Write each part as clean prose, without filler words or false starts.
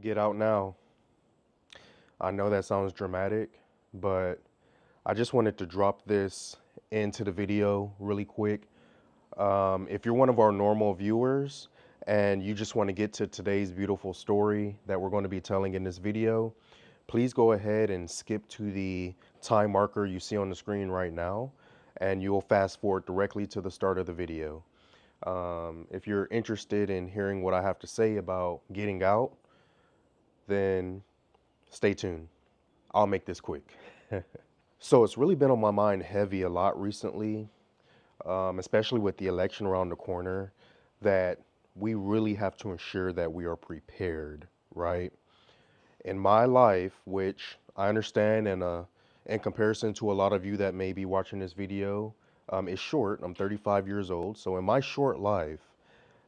Get out now. I know that sounds dramatic, but I just wanted to drop this into the video really quick. If you're one of our normal viewers and you just want to get to today's beautiful story that we're going to be telling in this video, please go ahead and skip to the time marker you see on the screen right now, and you'll fast forward directly to the start of the video. If you're interested in hearing what I have to say about getting out, then stay tuned. I'll make this quick. So it's really been on my mind heavy a lot recently, especially with the election around the corner, that we really have to ensure that we are prepared, right? In my life, which I understand in comparison to a lot of you that may be watching this video, is short. I'm 35 years old. So in my short life,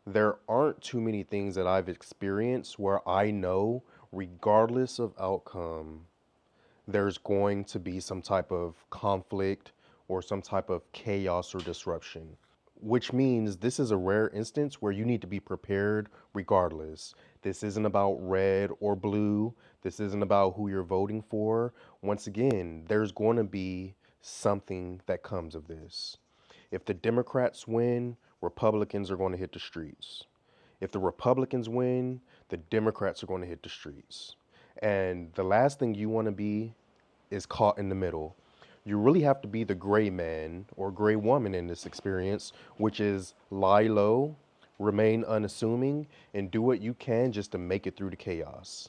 there aren't too many things that I've experienced where I know, regardless of outcome, there's going to be some type of conflict or some type of chaos or disruption, which means this is a rare instance where you need to be prepared regardless. This isn't about red or blue. This isn't about who you're voting for. Once again, there's going to be something that comes of this. If the Democrats win, Republicans are going to hit the streets. If the Republicans win, the Democrats are going to hit the streets. And the last thing you want to be is caught in the middle. You really have to be the gray man or gray woman in this experience, which is lie low, remain unassuming, and do what you can just to make it through the chaos.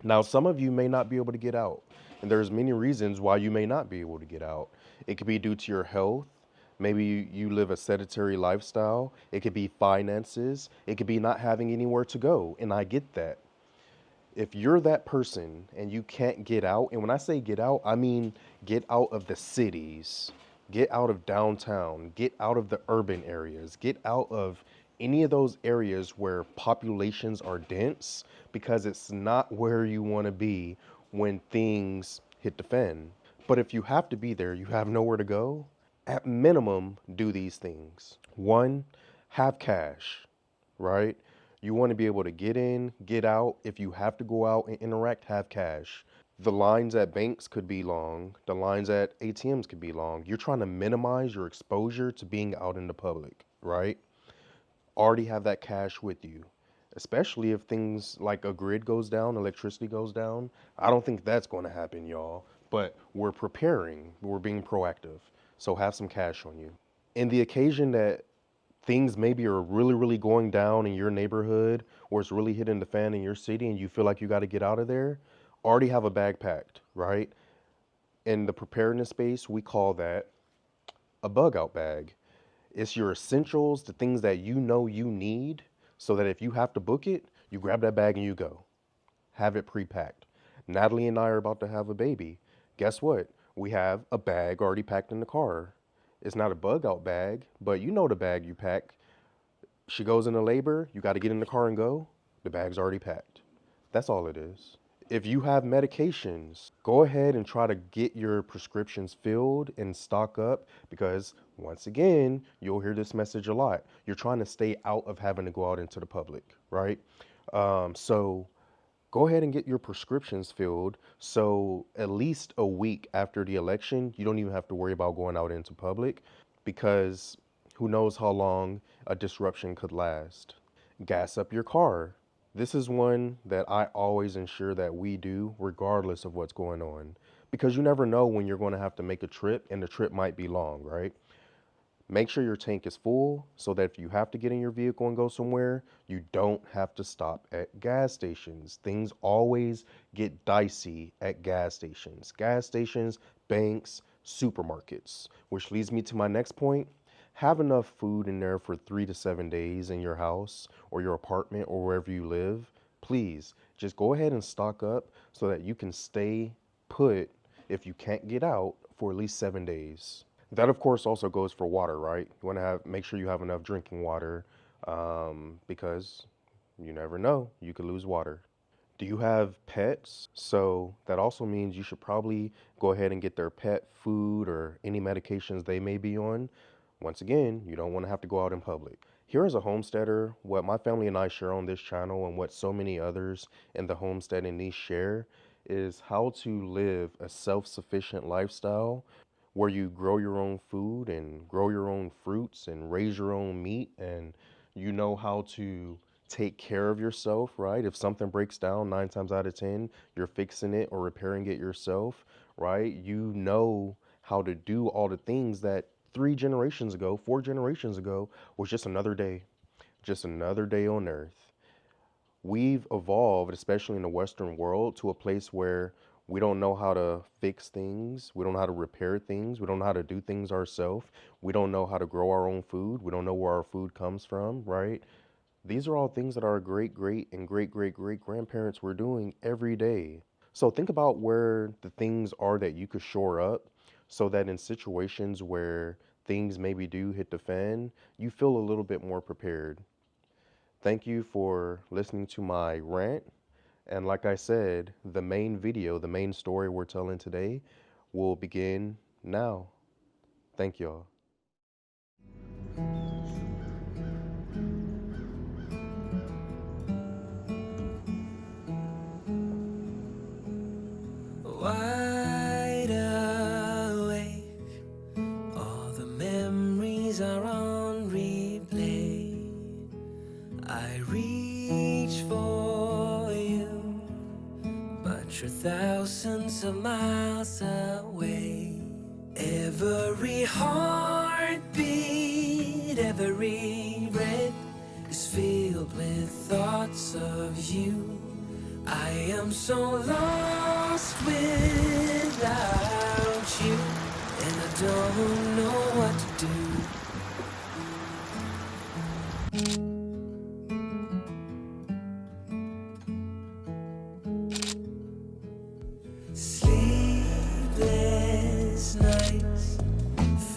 Now, some of you may not be able to get out, and there's many reasons why you may not be able to get out. It could be due to your health. Maybe you live a sedentary lifestyle. It could be finances. It could be not having anywhere to go, and I get that. If you're that person and you can't get out, and when I say get out, I mean get out of the cities, get out of downtown, get out of the urban areas, get out of any of those areas where populations are dense, because it's not where you want to be when things hit the fan. But if you have to be there, you have nowhere to go, at minimum, do these things. One, have cash, right? You want to be able to get in, get out. If you have to go out and interact, have cash. The lines at banks could be long. The lines at ATMs could be long. You're trying to minimize your exposure to being out in the public, right? Already have that cash with you, especially if things like a grid goes down, electricity goes down. I don't think that's going to happen, y'all, but we're preparing, we're being proactive. So have some cash on you. In the occasion that things maybe are really, really going down in your neighborhood, or it's really hitting the fan in your city and you feel like you got to get out of there, already have a bag packed, right? In the preparedness space, we call that a bug out bag. It's your essentials, the things that you know you need, so that if you have to book it, you grab that bag and you go. Have it pre-packed. Natalie and I are about to have a baby. Guess what? We have a bag already packed in the car. It's not a bug out bag, but you know the bag you pack. She goes into labor, you got to get in the car and go. The bag's already packed. That's all it is. If you have medications, go ahead and try to get your prescriptions filled and stock up, because once again, you'll hear this message a lot. You're trying to stay out of having to go out into the public, right? So go ahead and get your prescriptions filled, so at least a week after the election, you don't even have to worry about going out into public, because who knows how long a disruption could last. Gas up your car. This is one that I always ensure that we do regardless of what's going on, because you never know when you're going to have to make a trip, and the trip might be long, right? Make sure your tank is full so that if you have to get in your vehicle and go somewhere, you don't have to stop at gas stations. Things always get dicey at gas stations. Gas stations, banks, supermarkets, which leads me to my next point. Have enough food in there for 3 to 7 days in your house or your apartment or wherever you live. Please, just go ahead and stock up so that you can stay put if you can't get out for at least 7 days. That of course also goes for water, right? You want to make sure you have enough drinking water, because you never know, you could lose water. Do you have pets? So that also means you should probably go ahead and get their pet food or any medications they may be on. Once again, you don't want to have to go out in public. Here as a homesteader, what my family and I share on this channel and what so many others in the homesteading niche share is how to live a self-sufficient lifestyle where you grow your own food and grow your own fruits and raise your own meat, and you know how to take care of yourself, right? If something breaks down, 9 times out of 10, you're fixing it or repairing it yourself, right? You know how to do all the things that 3 generations ago, 4 generations ago was just another day on earth. We've evolved, especially in the Western world, to a place where we don't know how to fix things. We don't know how to repair things. We don't know how to do things ourselves. We don't know how to grow our own food. We don't know where our food comes from, right? These are all things that our great, great, and great, great, great grandparents were doing every day. So think about where the things are that you could shore up so that in situations where things maybe do hit the fan, you feel a little bit more prepared. Thank you for listening to my rant. And like I said, the main video, the main story we're telling today will begin now. Thank y'all. Wide awake, all the memories are on replay. I reach for you, but you're thousands of miles away. Every heartbeat, every breath is filled with thoughts of you. I am so lost without you, and I don't know what to do. Sleepless nights,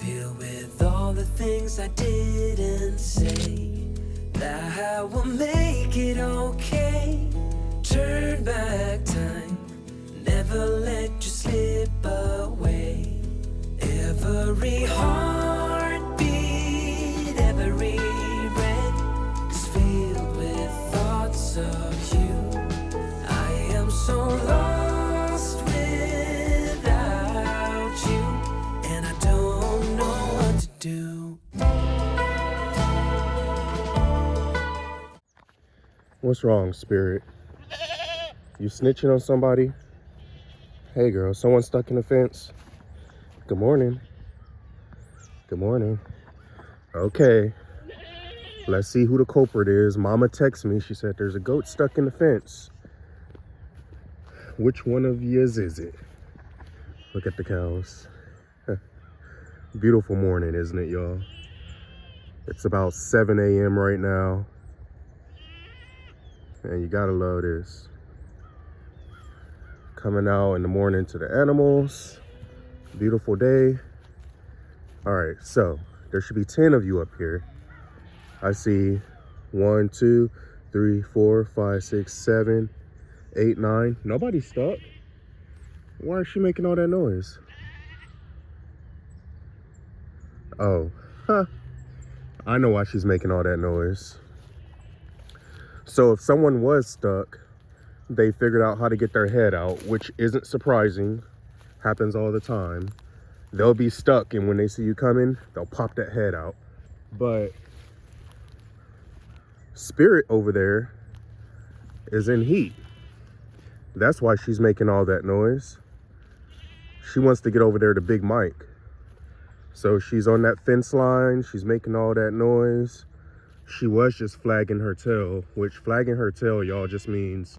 filled with all the things I didn't say, that will make it okay. Turn back time, never let you slip away. Every heartbeat, every breath is filled with thoughts of you. I am so lost without you, and I don't know what to do. What's wrong, Spirit? You snitching on somebody? Hey girl, someone stuck in the fence? Good morning. Good morning. Okay, let's see who the culprit is. Mama texted me. She said there's a goat stuck in the fence. Which one of yous is it? Look at the cows. Beautiful morning, isn't it, y'all? It's about 7 a.m. right now. And you gotta love this. Coming out in the morning to the animals. Beautiful day. All right, so there should be 10 of you up here. I see 1, 2, 3, 4, 5, 6, 7, 8, 9. Nobody's stuck. Why is she making all that noise? Oh, I know why she's making all that noise. So if someone was stuck, they figured out how to get their head out, which isn't surprising. Happens all the time. They'll be stuck, and when they see you coming, they'll pop that head out. But Spirit over there is in heat. That's why she's making all that noise. She wants to get over there to Big Mike. So she's on that fence line. She's making all that noise. She was just flagging her tail, which flagging her tail, y'all, just means,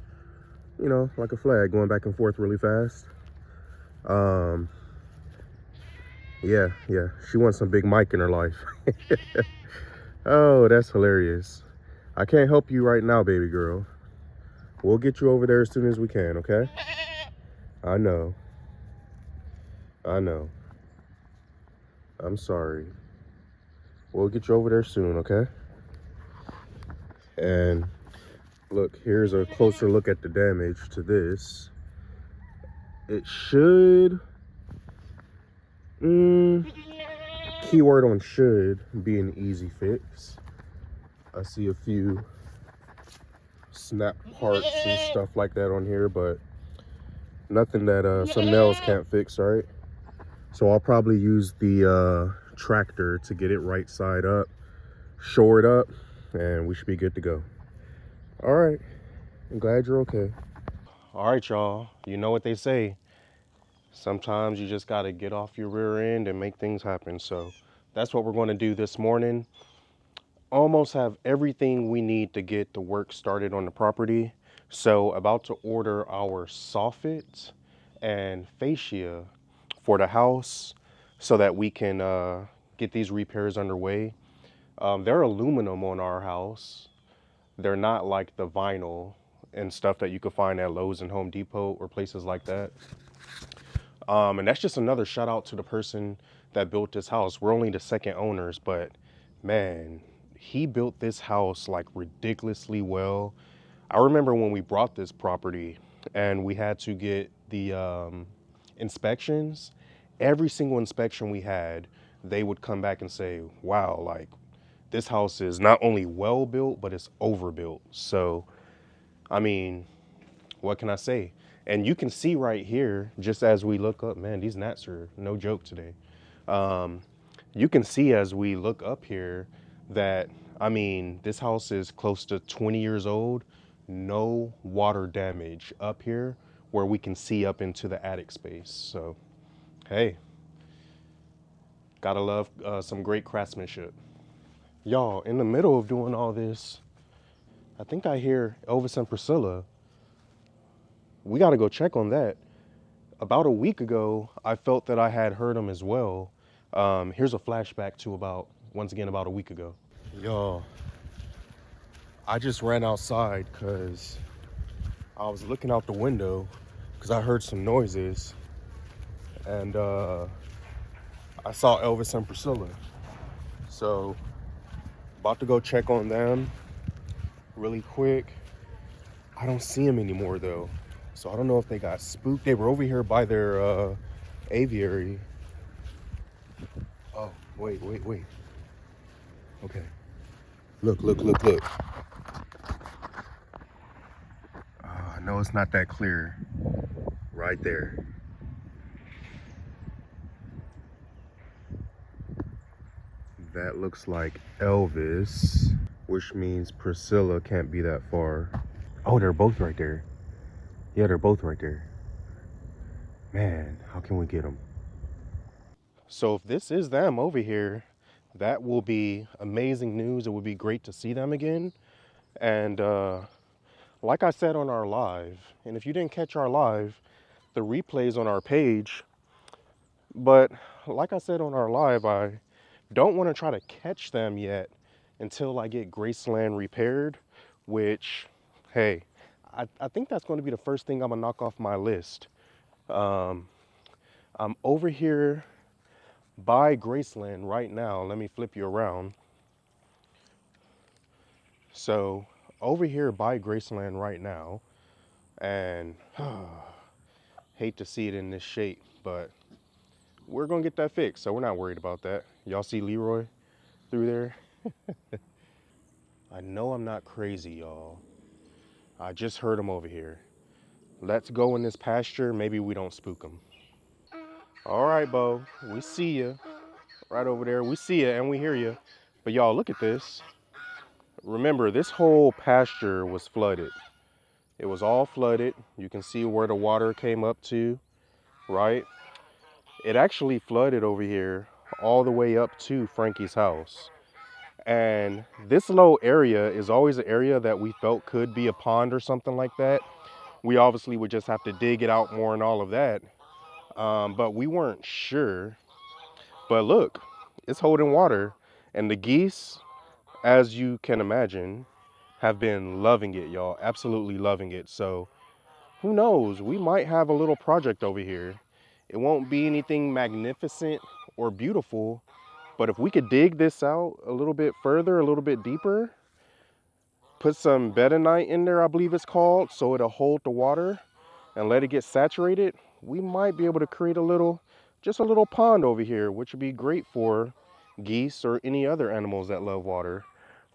you know, like a flag going back and forth really fast. Yeah, she wants some Big Mike in her life. Oh, that's hilarious. I can't help you right now, baby girl. We'll get you over there as soon as we can, okay? I know. I'm sorry. We'll get you over there soon, okay? And look, here's a closer look at the damage to this. It should, keyword on should, be an easy fix. I see a few snap parts and stuff like that on here, but nothing that some nails can't fix, right? So I'll probably use the tractor to get it right side up, shore it up, and we should be good to go. All right, I'm glad you're okay. All right, y'all, you know what they say. Sometimes you just gotta get off your rear end and make things happen. So that's what we're gonna do this morning. Almost have everything we need to get the work started on the property. So about to order our soffit and fascia for the house so that we can get these repairs underway. They're aluminum on our house. They're not like the vinyl and stuff that you could find at Lowe's and Home Depot or places like that. And that's just another shout out to the person that built this house. We're only the second owners, but man, he built this house like ridiculously well. I remember when we bought this property and we had to get the inspections. Every single inspection we had, they would come back and say, wow, like this house is not only well built, but it's overbuilt. So, I mean, what can I say? And you can see right here, just as we look up, man, these gnats are no joke today. You can see as we look up here that, I mean, this house is close to 20 years old. No water damage up here where we can see up into the attic space. So, hey, gotta love some great craftsmanship. Y'all, in the middle of doing all this, I think I hear Elvis and Priscilla. We gotta go check on that. About a week ago, I felt that I had heard them as well. Here's a flashback to once again, about a week ago. Y'all, I just ran outside because I was looking out the window because I heard some noises. And I saw Elvis and Priscilla. So, about to go check on them really quick. I don't see them anymore though. So I don't know if they got spooked. They were over here by their aviary. Oh, wait. Okay. Look. I know it's not that clear. Right there. That looks like Elvis, which means Priscilla can't be that far. Oh, they're both right there. Yeah, they're both right there. Man, how can we get them? So if this is them over here, that will be amazing news. It would be great to see them again. And like I said on our live, and if you didn't catch our live, the replay's on our page. But like I said on our live, I don't want to try to catch them yet until I get Graceland repaired, which, hey, I think that's going to be the first thing I'm going to knock off my list. I'm over here by Graceland right now. Let me flip you around. So over here by Graceland right now, and hate to see it in this shape, but we're gonna get that fixed, so we're not worried about that. Y'all see Leroy through there? I know I'm not crazy, y'all. I just heard him over here. Let's go in this pasture. Maybe we don't spook him. All right, Bo. We see you right over there. We see you and we hear you. But y'all, look at this. Remember, this whole pasture was flooded. It was all flooded. You can see where the water came up to, right? It actually flooded over here all the way up to Frankie's house. And this low area is always an area that we felt could be a pond or something like that. We obviously would just have to dig it out more and all of that. But we weren't sure. But look, it's holding water. And the geese, as you can imagine, have been loving it, y'all. Absolutely loving it. So who knows? We might have a little project over here. It won't be anything magnificent or beautiful, but if we could dig this out a little bit further, a little bit deeper, put some bentonite in there, I believe it's called, so it'll hold the water and let it get saturated, we might be able to create just a little pond over here, which would be great for geese or any other animals that love water.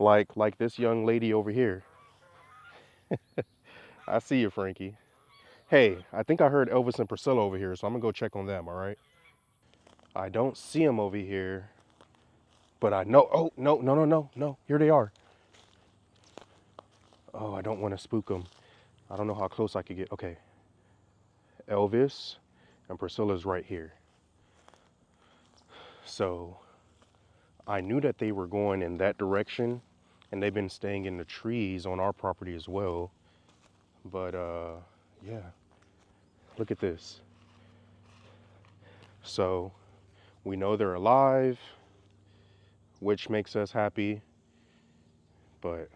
Like this young lady over here. I see you, Frankie. Hey, I think I heard Elvis and Priscilla over here, so I'm gonna go check on them, all right? I don't see them over here, but I know. Oh, no, no, no, no, no. Here they are. Oh, I don't want to spook them. I don't know how close I could get. Okay. Elvis and Priscilla's right here. So I knew that they were going in that direction, and they've been staying in the trees on our property as well. But yeah, look at this. So we know they're alive, which makes us happy. But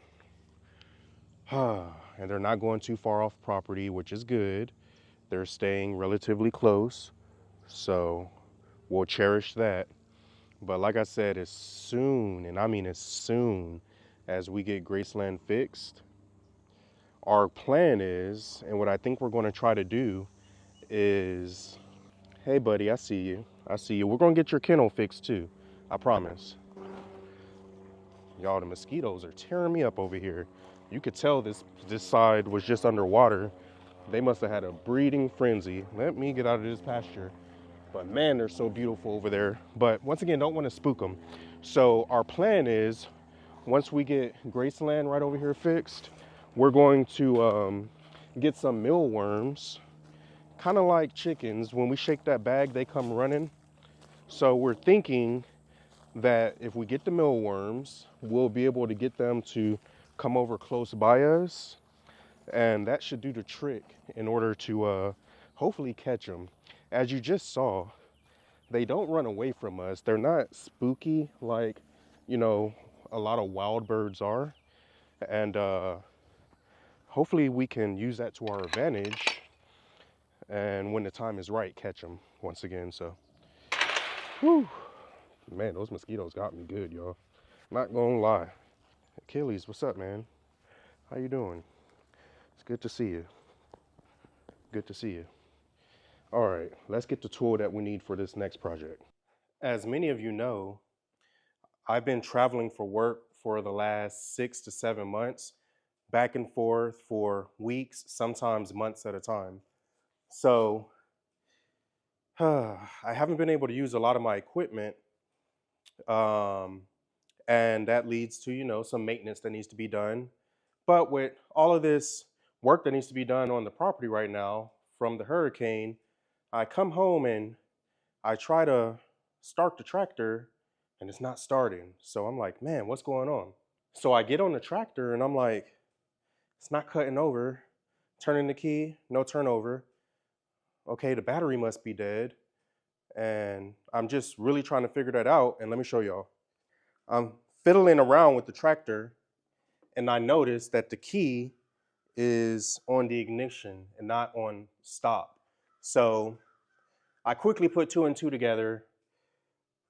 and they're not going too far off property, which is good. They're staying relatively close, so we'll cherish that. But like I said, as soon, and I mean as soon as we get Graceland fixed, our plan is, and what I think we're going to try to do is, hey buddy, I see you. I see you. We're going to get your kennel fixed too. I promise. Y'all, the mosquitoes are tearing me up over here. You could tell this side was just underwater. They must have had a breeding frenzy. Let me get out of this pasture. But man, they're so beautiful over there. But once again, don't want to spook them. So our plan is, once we get Graceland right over here fixed, we're going to get some mealworms, kind of like chickens. When we shake that bag, they come running. So we're thinking that if we get the mealworms, we'll be able to get them to come over close by us, and that should do the trick in order to hopefully catch them. As you just saw, they don't run away from us. They're not spooky like, you know, a lot of wild birds are. And hopefully we can use that to our advantage, and when the time is right, catch them once again. So, whew. Man, those mosquitoes got me good, y'all. Not gonna lie. Achilles, what's up, man? How you doing? It's good to see you. Good to see you. All right, let's get the tool that we need for this next project. As many of you know, I've been traveling for work for the last 6 to 7 months, back and forth for weeks, sometimes months at a time. So I haven't been able to use a lot of my equipment, and that leads to, you know, some maintenance that needs to be done. But with all of this work that needs to be done on the property right now from the hurricane, I come home and I try to start the tractor and it's not starting. So I'm like, man, what's going on? So I get on the tractor and I'm like, it's not cutting over. Turning the key, no turnover. Okay, the battery must be dead. And I'm just really trying to figure that out. And let me show y'all. I'm fiddling around with the tractor and I noticed that the key is on the ignition and not on stop. So I quickly put two and two together.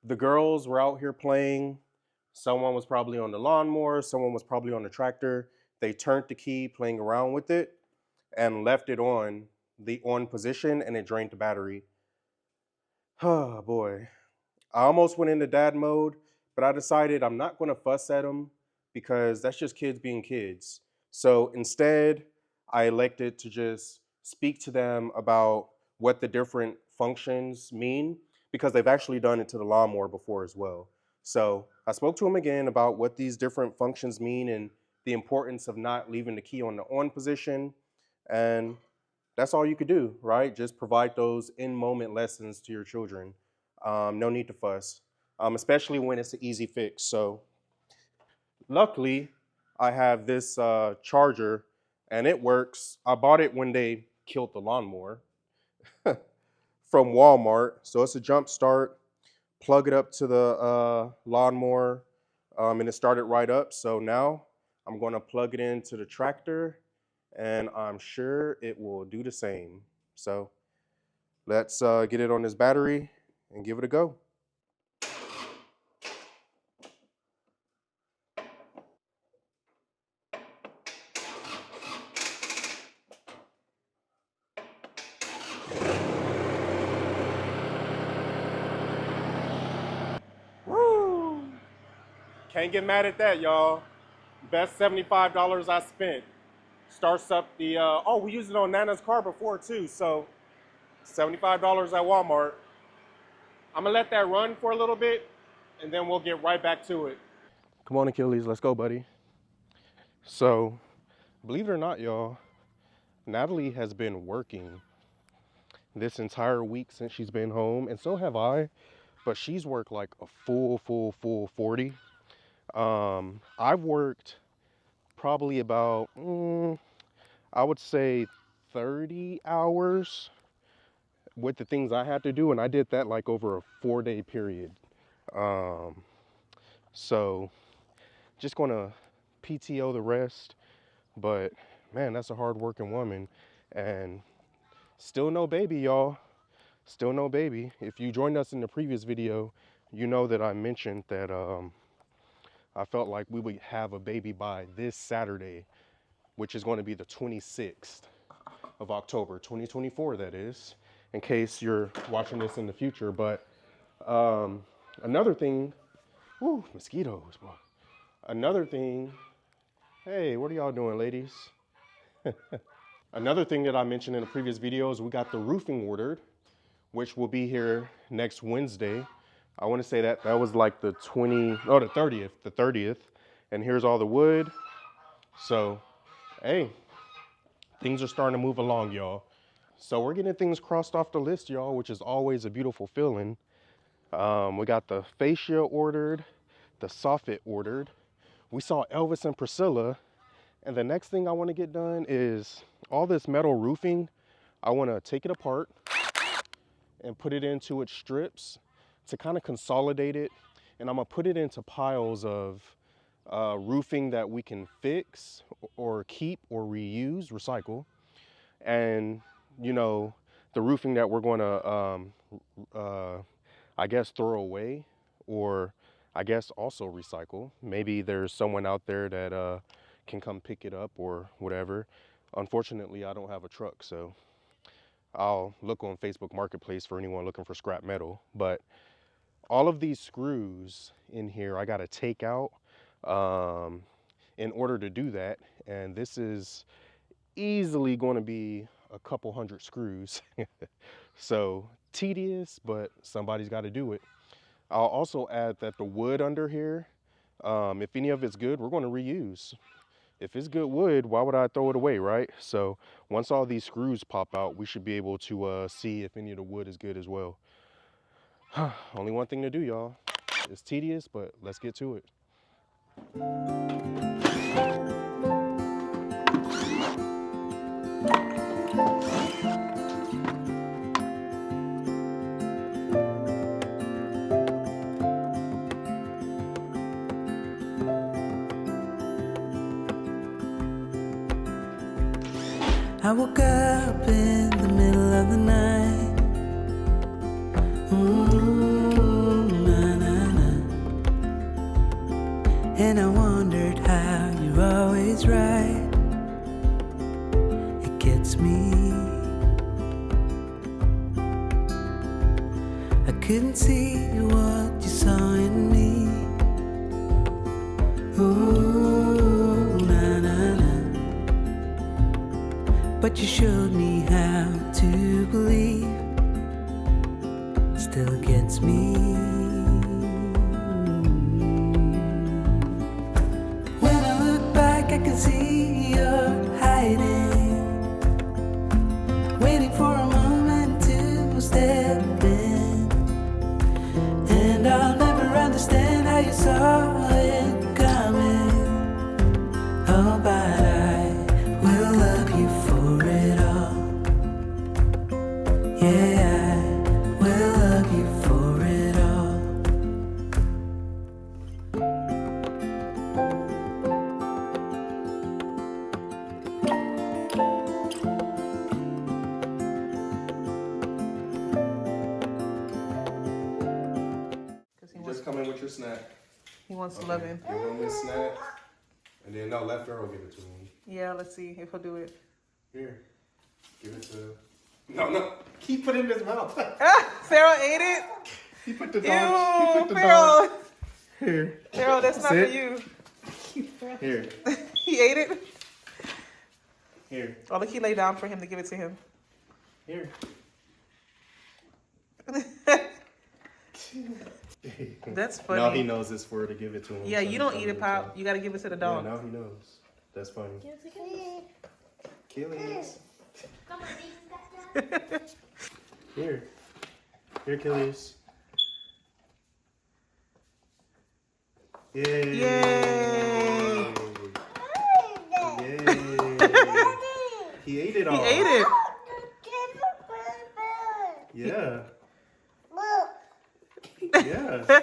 The girls were out here playing. Someone was probably on the lawnmower, someone was probably on the tractor. They turned the key, playing around with it, and left it on the on position, and it drained the battery. Oh boy. I almost went into dad mode, but I decided I'm not going to fuss at them because that's just kids being kids. So instead, I elected to just speak to them about what the different functions mean, because they've actually done it to the lawnmower before as well. So I spoke to them again about what these different functions mean and the importance of not leaving the key on the on position. And that's all you could do, right? Just provide those in-moment lessons to your children. No need to fuss, especially when it's an easy fix. So luckily, I have this charger, and it works. I bought it when they killed the lawnmower from Walmart. So it's a jump start. Plug it up to the lawnmower, and it started right up. So now I'm going to plug it into the tractor, and I'm sure it will do the same. So let's get it on this battery and give it a go. Woo! Can't get mad at that, y'all. Best $75 I spent. Starts up the, oh, we used it on Nana's car before too, so $75 at Walmart. I'm gonna let that run for a little bit and then we'll get right back to it. Come on, Achilles, let's go, buddy. So, believe it or not, y'all, Natalie has been working this entire week since she's been home, and so have I, but she's worked like a full 40. I've worked probably about, I would say 30 hours with the things I had to do, and I did that like over a 4-day period. So just gonna PTO the rest, but man, that's a hard working woman, and still no baby, y'all. Still no baby. If you joined us in the previous video, you know that I mentioned that I felt like we would have a baby by this Saturday, which is going to be the 26th of October, 2024, that is, in case you're watching this in the future. But another thing, whoo, mosquitoes, boy. Another thing, hey, what are y'all doing, ladies? Another thing that I mentioned in the previous video is we got the roofing ordered, which will be here next Wednesday. I want to say that was like the 30th. And here's all the wood. So, hey, things are starting to move along, y'all. So we're getting things crossed off the list, y'all, which is always a beautiful feeling. We got the fascia ordered, the soffit ordered. We saw Elvis and Priscilla. And the next thing I want to get done is all this metal roofing. I want to take it apart and put it into its strips to kind of consolidate it. And I'm gonna put it into piles of roofing that we can fix or keep or reuse, recycle. And, you know, the roofing that we're gonna, I guess, throw away, or I guess also recycle. Maybe there's someone out there that can come pick it up or whatever. Unfortunately, I don't have a truck, so I'll look on Facebook Marketplace for anyone looking for scrap metal. But all of these screws in here I gotta take out in order to do that. And this is easily gonna be a couple hundred screws. So tedious, but somebody's gotta do it. I'll also add that the wood under here, if any of it's good, we're gonna reuse. If it's good wood, why would I throw it away, right? So once all these screws pop out, we should be able to see if any of the wood is good as well. Only one thing to do, y'all. It's tedious, but let's get to it. I woke up in the middle of the night. And I wondered how you're always right. It gets me. I couldn't see what you saw in me. Ooh, na na na. But you showed me how to believe. Still gets me. When I look back, I can see you're hiding, waiting for a moment to step in. And I'll never understand how you saw it coming. Oh, but I will love you for it all. Yeah, I will love you for it all. You just come in with your snack. He wants to love him. Give him this snack, and then no, left arrow, give it to him. Yeah, let's see if he'll do it. Here, give it to. No, keep putting it in his mouth. Pharaoh ate it? He put the Ew, dog. He put the Pharaoh. dog. Here. Pharaoh, that's not Sit. for you. Here. He ate it? Here. Oh, look, he lay down for him to give it to him. Here. That's funny. Now he knows it's for to give it to him. Yeah, so you he's don't gonna eat it, give Pop. to him. You gotta give it to the Yeah, dog. now he knows. That's funny. Achilles. Here. Here, Achilles. Yay. Yay. Yay. He ate it all. He ate it. Yeah. Yeah.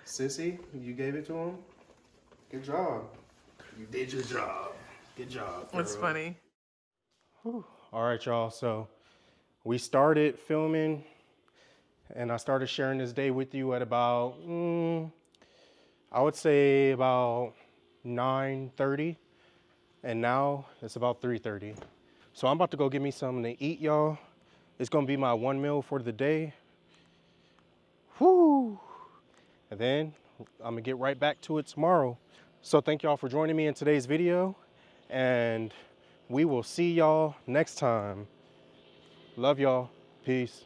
Sissy, you gave it to him? Good job. You did your job. Good job. That's girl. funny. Whew. All right, y'all. So we started filming and I started sharing this day with you at about, I would say about 9:30. And now it's about 3:30. So I'm about to go get me something to eat, y'all. It's gonna be my one meal for the day. Whoo! And then I'm gonna get right back to it tomorrow. So thank y'all for joining me in today's video, and we will see y'all next time. Love y'all. Peace.